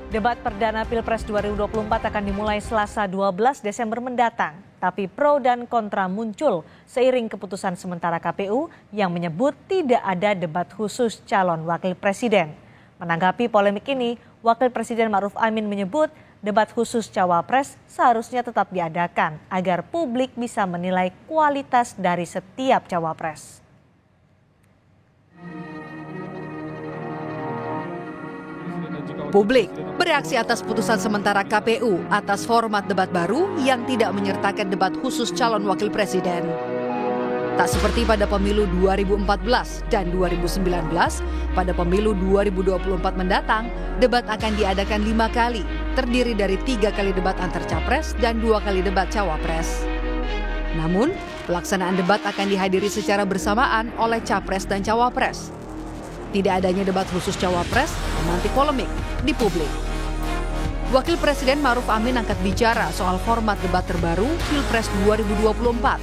Debat perdana Pilpres 2024 akan dimulai Selasa 12 Desember mendatang. Tapi pro dan kontra muncul seiring keputusan sementara KPU yang menyebut tidak ada debat khusus calon wakil presiden. Menanggapi polemik ini, Wakil Presiden Ma'ruf Amin menyebut debat khusus cawapres seharusnya tetap diadakan agar publik bisa menilai kualitas dari setiap cawapres. Publik bereaksi atas putusan sementara KPU atas format debat baru yang tidak menyertakan debat khusus calon wakil presiden. Tak seperti pada pemilu 2014 dan 2019, pada pemilu 2024 mendatang, debat akan diadakan 5 kali, terdiri dari 3 kali debat antar capres dan 2 kali debat cawapres. Namun, pelaksanaan debat akan dihadiri secara bersamaan oleh capres dan cawapres. Tidak adanya debat khusus cawapres memantik polemik di publik. Wakil Presiden Ma'ruf Amin angkat bicara soal format debat terbaru Pilpres 2024.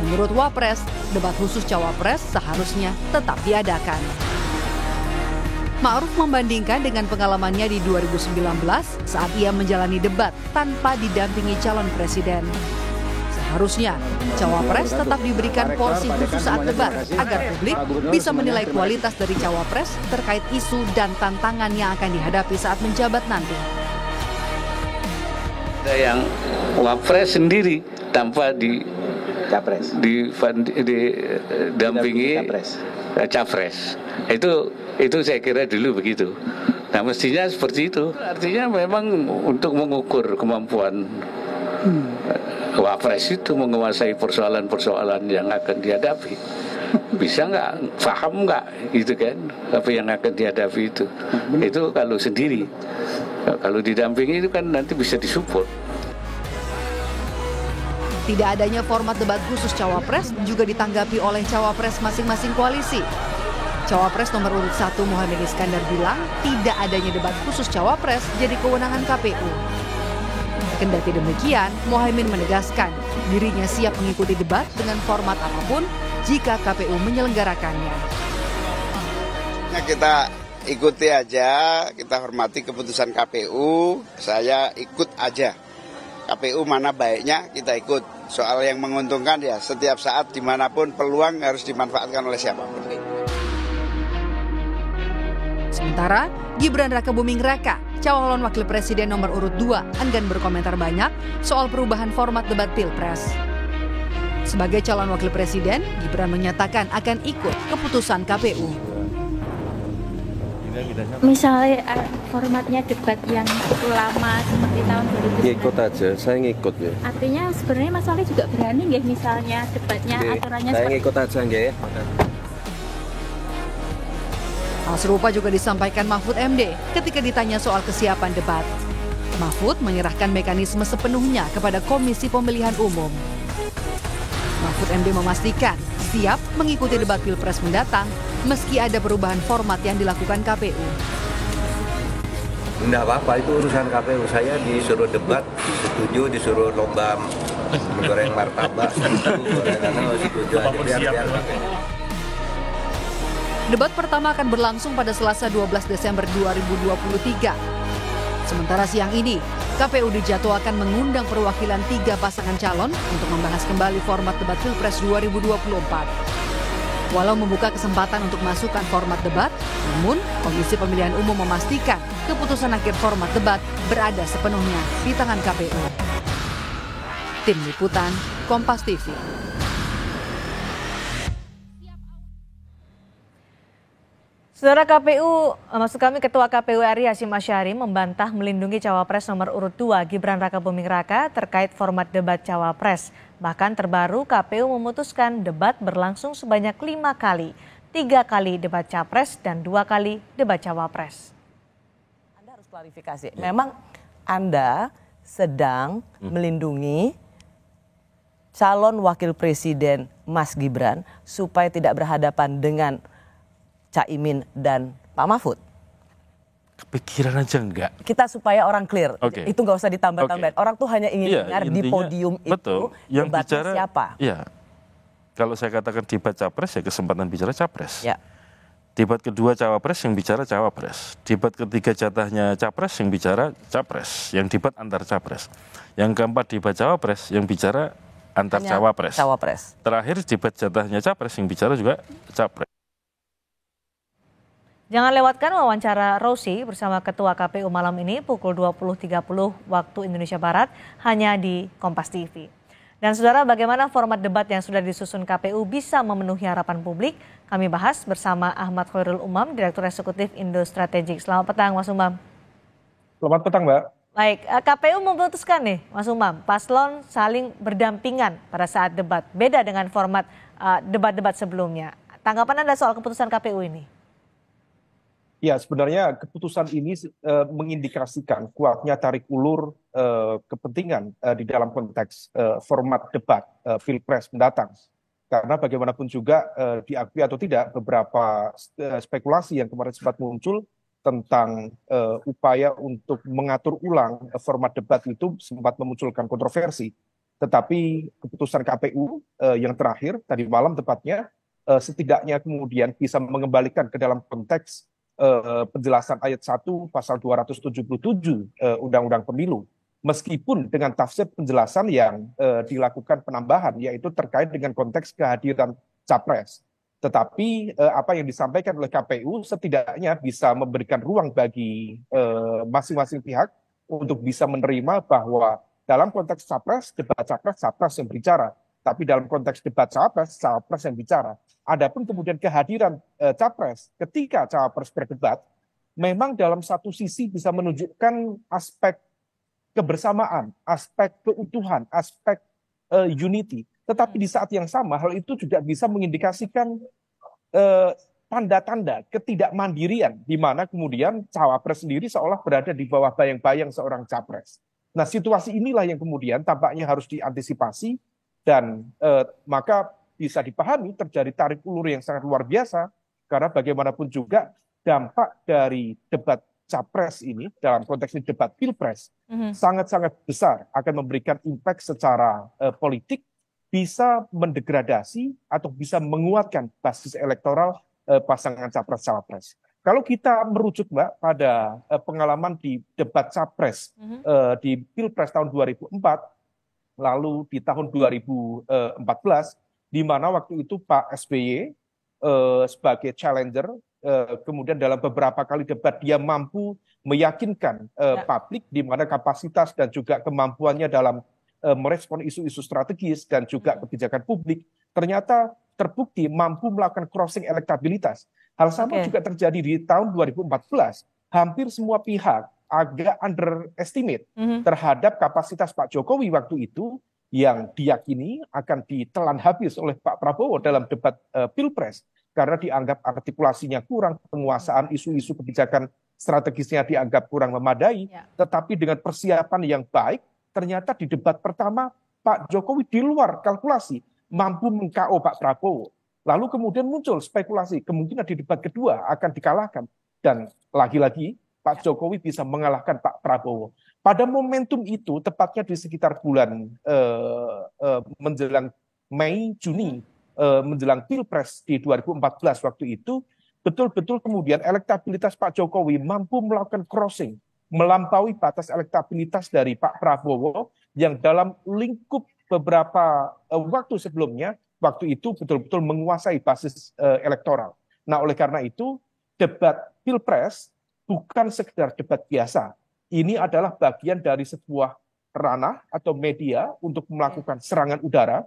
Menurut Wapres, debat khusus cawapres seharusnya tetap diadakan. Ma'ruf membandingkan dengan pengalamannya di 2019 saat ia menjalani debat tanpa didampingi calon presiden. Seharusnya, cawapres tetap diberikan porsi khusus saat debat agar publik bisa menilai kualitas dari cawapres terkait isu dan tantangan yang akan dihadapi saat menjabat nanti. Ada yang wapres sendiri tanpa didampingi capres. Itu saya kira dulu begitu. Nah, mestinya seperti itu. Artinya memang untuk mengukur kemampuan wapres itu menguasai persoalan-persoalan yang akan dihadapi. Bisa nggak, paham nggak gitu kan, apa yang akan dihadapi itu. Itu kalau sendiri. Kalau didampingi itu kan nanti bisa disupport. Tidak adanya format debat khusus cawapres juga ditanggapi oleh cawapres masing-masing koalisi. Cawapres nomor urut 1 Muhaimin Iskandar bilang tidak adanya debat khusus cawapres jadi kewenangan KPU. Kendati demikian, Muhaimin menegaskan dirinya siap mengikuti debat dengan format apapun jika KPU menyelenggarakannya. Kita ikuti aja, kita hormati keputusan KPU, saya ikut aja. KPU mana baiknya kita ikut. Soal yang menguntungkan ya setiap saat dimanapun peluang harus dimanfaatkan oleh siapapun. Sementara Gibran Rakabuming Raka, calon wakil presiden nomor urut 2, enggan berkomentar banyak soal perubahan format debat Pilpres. Sebagai calon wakil presiden, Gibran menyatakan akan ikut keputusan KPU. Misalnya formatnya debat yang lama seperti tahun 2019. Ngikut aja, saya ngikut ya. Artinya sebenarnya Mas Wali juga berani nggih misalnya debatnya aturannya saya seperti ngikut aja nggih. Hal serupa juga disampaikan Mahfud MD ketika ditanya soal kesiapan debat. Mahfud menyerahkan mekanisme sepenuhnya kepada Komisi Pemilihan Umum. Mahfud MD memastikan siap mengikuti debat Pilpres mendatang meski ada perubahan format yang dilakukan KPU. Enggak apa-apa, itu urusan KPU. Saya disuruh debat, setuju, disuruh lomba menggoreng martabak, setuju aja biar. Debat pertama akan berlangsung pada Selasa 12 Desember 2023. Sementara siang ini, KPU dijadwalkan mengundang perwakilan 3 pasangan calon untuk membahas kembali format debat Pilpres 2024. Walau membuka kesempatan untuk masukkan format debat, namun Komisi Pemilihan Umum memastikan keputusan akhir format debat berada sepenuhnya di tangan KPU. Tim Liputan, Kompas TV. Saudara KPU, maksud kami Ketua KPU RI Hasyim Asyari membantah melindungi cawapres nomor urut 2 Gibran Rakabuming Raka terkait format debat cawapres. Bahkan terbaru KPU memutuskan debat berlangsung sebanyak 5 kali, 3 kali debat capres dan 2 kali debat cawapres. Anda harus klarifikasi, memang Anda sedang melindungi calon wakil presiden Mas Gibran supaya tidak berhadapan dengan Caimin dan Pak Mahfud. Kepikiran aja enggak. Kita supaya orang clear, Okay. Itu nggak usah ditambah-tambahin. Orang tuh hanya ingin dengar intinya, di podium betul, itu yang debatnya bicara siapa. Iya, kalau saya katakan debat capres ya kesempatan bicara capres. Ya. Debat kedua cawapres yang bicara cawapres. Debat ketiga jatahnya capres yang bicara capres. Yang debat antar capres. Yang keempat debat cawapres yang bicara antar cawapres. Terakhir debat jatahnya capres yang bicara juga capres. Jangan lewatkan wawancara Rosi bersama Ketua KPU malam ini pukul 20.30 waktu Indonesia Barat hanya di Kompas TV. Dan saudara, bagaimana format debat yang sudah disusun KPU bisa memenuhi harapan publik? Kami bahas bersama Ahmad Khairul Umam, Direktur Eksekutif Indo Strategik. Selamat petang, Mas Umam. Selamat petang, Mbak. Baik, KPU memutuskan nih, Mas Umam, paslon saling berdampingan pada saat debat. Beda dengan format debat-debat sebelumnya. Tanggapan Anda soal keputusan KPU ini? Ya, sebenarnya keputusan ini mengindikasikan kuatnya tarik ulur kepentingan di dalam konteks format debat Pilpres mendatang. Karena bagaimanapun juga diakui atau tidak beberapa spekulasi yang kemarin sempat muncul tentang upaya untuk mengatur ulang format debat itu sempat memunculkan kontroversi. Tetapi keputusan KPU yang terakhir tadi malam tepatnya setidaknya kemudian bisa mengembalikan ke dalam konteks penjelasan ayat 1 pasal 277 Undang-Undang Pemilu. Meskipun dengan tafsir penjelasan yang dilakukan penambahan, yaitu terkait dengan konteks kehadiran capres. Tetapi apa yang disampaikan oleh KPU setidaknya bisa memberikan ruang bagi masing-masing pihak untuk bisa menerima bahwa dalam konteks capres, debat capres yang bicara. Tapi dalam konteks debat capres yang bicara. Adapun kemudian kehadiran capres ketika cawapres berdebat, memang dalam satu sisi bisa menunjukkan aspek kebersamaan, aspek keutuhan, aspek unity. Tetapi di saat yang sama hal itu juga bisa mengindikasikan tanda-tanda ketidakmandirian, di mana kemudian cawapres sendiri seolah berada di bawah bayang-bayang seorang capres. Nah, situasi inilah yang kemudian tampaknya harus diantisipasi dan maka bisa dipahami terjadi tarik ulur yang sangat luar biasa karena bagaimanapun juga dampak dari debat capres ini dalam konteks ini debat pilpres sangat-sangat besar akan memberikan impact secara politik, bisa mendegradasi atau bisa menguatkan basis elektoral pasangan capres-cawapres. Kalau kita merujuk, Mbak, pada pengalaman di debat capres di pilpres tahun 2004, lalu di tahun 2014, di mana waktu itu Pak SBY sebagai challenger, kemudian dalam beberapa kali debat dia mampu meyakinkan publik di mana kapasitas dan juga kemampuannya dalam merespon isu-isu strategis dan juga kebijakan publik ternyata terbukti mampu melakukan crossing elektabilitas. Hal sama juga terjadi di tahun 2014. Hampir semua pihak agak underestimate terhadap kapasitas Pak Jokowi waktu itu yang diyakini akan ditelan habis oleh Pak Prabowo dalam debat Pilpres karena dianggap artikulasinya kurang, penguasaan isu-isu kebijakan strategisnya dianggap kurang memadai, tetapi dengan persiapan yang baik, ternyata di debat pertama Pak Jokowi di luar kalkulasi mampu meng-KO Pak Prabowo. Lalu kemudian muncul spekulasi kemungkinan di debat kedua akan dikalahkan dan lagi-lagi Pak Jokowi bisa mengalahkan Pak Prabowo. Pada momentum itu, tepatnya di sekitar bulan menjelang Mei, Juni, menjelang Pilpres di 2014 waktu itu, betul-betul kemudian elektabilitas Pak Jokowi mampu melakukan crossing, melampaui batas elektabilitas dari Pak Prabowo yang dalam lingkup beberapa waktu sebelumnya, waktu itu betul-betul menguasai basis elektoral. Nah, oleh karena itu, debat Pilpres bukan sekedar debat biasa. Ini adalah bagian dari sebuah ranah atau media untuk melakukan serangan udara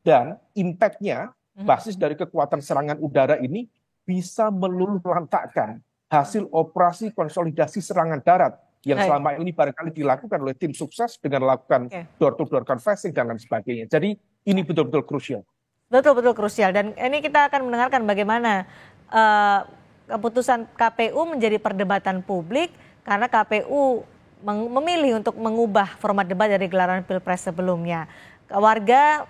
dan impact-nya, basis dari kekuatan serangan udara ini bisa meluluhlantakkan hasil operasi konsolidasi serangan darat yang selama ini barangkali dilakukan oleh tim sukses dengan melakukan door-to-door canvassing dan lain sebagainya. Jadi ini betul-betul krusial. Betul-betul krusial dan ini kita akan mendengarkan bagaimana keputusan KPU menjadi perdebatan publik karena KPU memilih untuk mengubah format debat dari gelaran Pilpres sebelumnya. Warga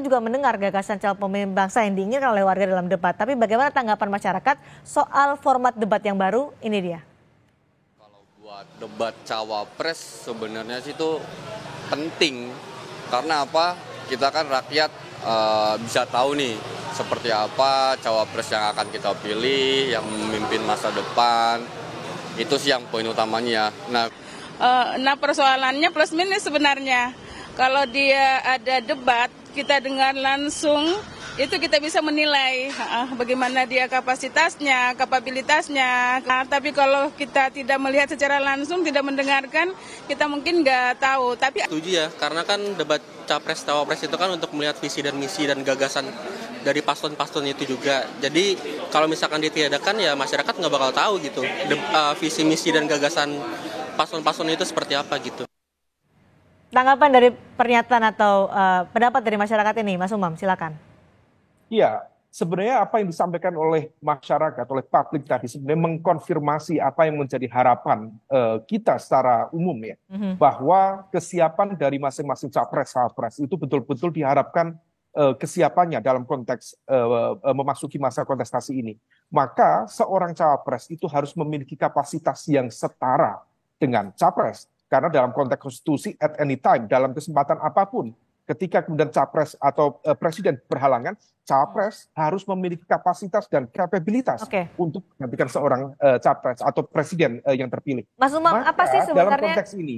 juga mendengar gagasan calon pemimpin bangsa yang diinginkan oleh warga dalam debat. Tapi bagaimana tanggapan masyarakat soal format debat yang baru? Ini dia. Kalau buat debat cawapres sebenarnya sih itu penting. Karena apa? Kita kan rakyat bisa tahu nih seperti apa cawapres yang akan kita pilih, yang memimpin masa depan. Itu sih yang poin utamanya. Nah persoalannya plus minus sebenarnya. Kalau dia ada debat, kita dengar langsung, itu kita bisa menilai bagaimana dia kapasitasnya, kapabilitasnya. Tapi kalau kita tidak melihat secara langsung, tidak mendengarkan, kita mungkin nggak tahu. Tapi setuju ya, karena kan debat capres-cawapres itu kan untuk melihat visi dan misi dan gagasan dari paslon-paslon itu juga. Jadi kalau misalkan ditiadakan ya masyarakat nggak bakal tahu gitu visi misi dan gagasan paslon-paslon itu seperti apa gitu. Tanggapan dari pernyataan atau pendapat dari masyarakat ini, Mas Umam, silakan. Iya, sebenarnya apa yang disampaikan oleh masyarakat, oleh publik tadi sebenarnya mengkonfirmasi apa yang menjadi harapan kita secara umum ya, bahwa kesiapan dari masing-masing capres-cawapres itu betul-betul diharapkan kesiapannya dalam konteks memasuki masa kontestasi ini. Maka seorang cawapres itu harus memiliki kapasitas yang setara dengan capres. Karena dalam konteks konstitusi at any time, dalam kesempatan apapun, ketika kemudian capres atau presiden berhalangan, capres harus memiliki kapasitas dan kapabilitas untuk menggantikan seorang capres atau presiden yang terpilih. Mas Umam, apa sih sebenarnya? Dalam konteks ini,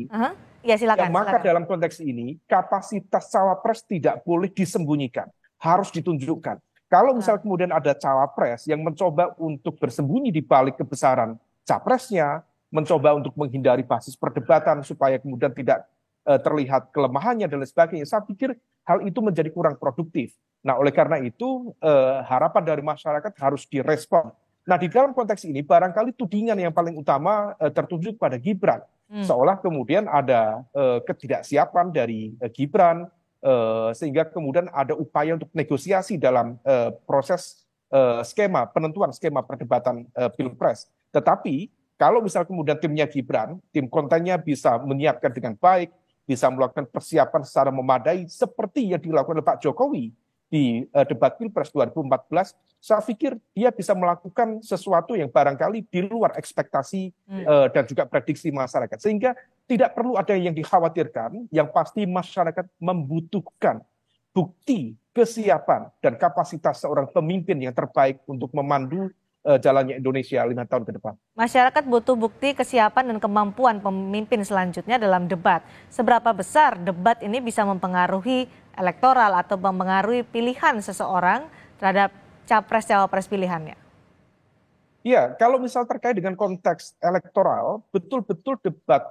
ya silakan. Maka dalam konteks ini, kapasitas cawapres tidak boleh disembunyikan, harus ditunjukkan. Kalau misal kemudian ada cawapres yang mencoba untuk bersembunyi di balik kebesaran capresnya, mencoba untuk menghindari basis perdebatan supaya kemudian tidak terlihat kelemahannya dan lain sebagainya, saya pikir hal itu menjadi kurang produktif. Nah, oleh karena itu harapan dari masyarakat harus direspon. Nah, di dalam konteks ini barangkali tudingan yang paling utama tertuju pada Gibran. Seolah kemudian ada ketidaksiapan dari Gibran, sehingga kemudian ada upaya untuk negosiasi dalam proses penentuan skema perdebatan Pilpres. Tetapi kalau misal kemudian timnya Gibran, tim kontennya bisa menyiapkan dengan baik, bisa melakukan persiapan secara memadai seperti yang dilakukan oleh Pak Jokowi di debat Pilpres 2014, saya pikir dia bisa melakukan sesuatu yang barangkali di luar ekspektasi dan juga prediksi masyarakat. Sehingga tidak perlu ada yang dikhawatirkan, yang pasti masyarakat membutuhkan bukti kesiapan dan kapasitas seorang pemimpin yang terbaik untuk memandu jalannya Indonesia 5 tahun ke depan. Masyarakat butuh bukti kesiapan dan kemampuan pemimpin selanjutnya dalam debat. Seberapa besar debat ini bisa mempengaruhi elektoral atau mempengaruhi pilihan seseorang terhadap capres-cawapres pilihannya? Iya, kalau misal terkait dengan konteks elektoral, betul-betul debat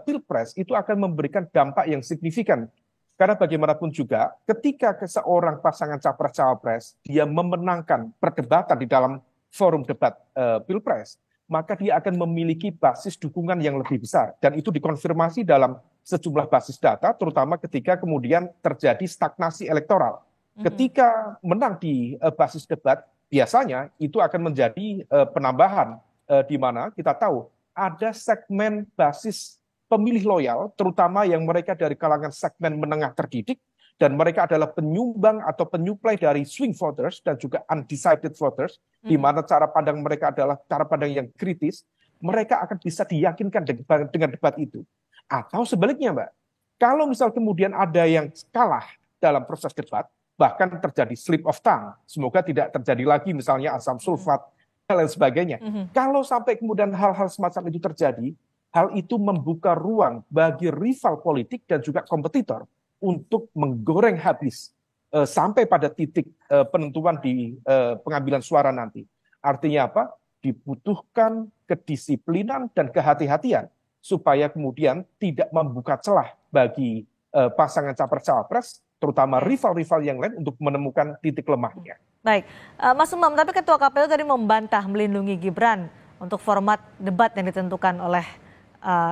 Pilpres itu akan memberikan dampak yang signifikan. Karena bagaimanapun juga, ketika seorang pasangan capres-cawapres, dia memenangkan perdebatan di dalam forum debat Pilpres, maka dia akan memiliki basis dukungan yang lebih besar. Dan itu dikonfirmasi dalam sejumlah basis data, terutama ketika kemudian terjadi stagnasi elektoral. Ketika menang di basis debat, biasanya itu akan menjadi penambahan, di mana kita tahu ada segmen basis pemilih loyal, terutama yang mereka dari kalangan segmen menengah terdidik, dan mereka adalah penyumbang atau penyuplai dari swing voters dan juga undecided voters, di mana cara pandang mereka adalah cara pandang yang kritis, mereka akan bisa diyakinkan dengan debat itu. Atau sebaliknya, Mbak, kalau misal kemudian ada yang kalah dalam proses debat, bahkan terjadi slip of tongue, semoga tidak terjadi lagi misalnya asam sulfat, dan lain sebagainya. Kalau sampai kemudian hal-hal semacam itu terjadi, hal itu membuka ruang bagi rival politik dan juga kompetitor untuk menggoreng habis sampai pada titik penentuan di pengambilan suara nanti. Artinya apa? Dibutuhkan kedisiplinan dan kehati-hatian supaya kemudian tidak membuka celah bagi pasangan capres-cawapres, terutama rival-rival yang lain untuk menemukan titik lemahnya. Baik, Mas Umam, tapi Ketua KPU tadi membantah melindungi Gibran untuk format debat yang ditentukan oleh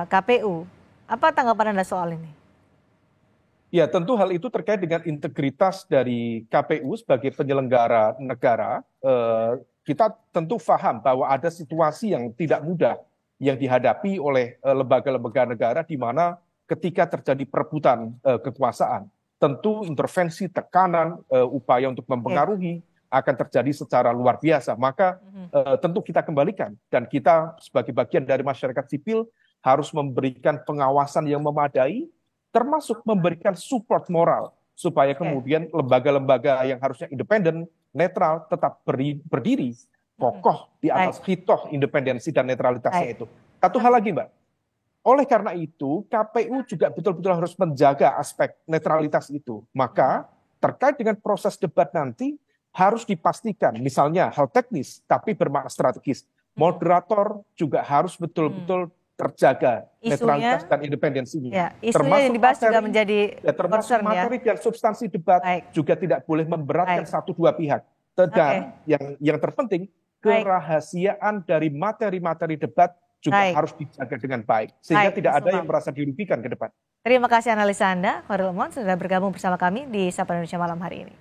KPU. Apa tanggapan Anda soal ini? Ya, tentu hal itu terkait dengan integritas dari KPU sebagai penyelenggara negara. Kita tentu paham bahwa ada situasi yang tidak mudah yang dihadapi oleh lembaga-lembaga negara di mana ketika terjadi perebutan kekuasaan, tentu intervensi, tekanan, upaya untuk mempengaruhi akan terjadi secara luar biasa. Maka tentu kita kembalikan dan kita sebagai bagian dari masyarakat sipil harus memberikan pengawasan yang memadai, termasuk memberikan support moral supaya kemudian lembaga-lembaga yang harusnya independen, netral, tetap berdiri kokoh di atas hitoh independensi dan netralitasnya itu. Satu hal lagi, Mbak. Oleh karena itu, KPU juga betul-betul harus menjaga aspek netralitas itu. Maka terkait dengan proses debat nanti harus dipastikan, misalnya hal teknis tapi bermakna strategis. Moderator juga harus betul-betul terjaga netralitas dan independensinya. Ya, isunya yang dibahas juga menjadi termasuk materi dan substansi debat juga tidak boleh memberatkan satu dua pihak. Dan yang terpenting, kerahasiaan dari materi-materi debat juga harus dijaga dengan baik. Sehingga tidak ada yang merasa dirugikan ke depan. Terima kasih analisa Anda, Khairul Umam, sudah bergabung bersama kami di Sapa Indonesia Malam hari ini.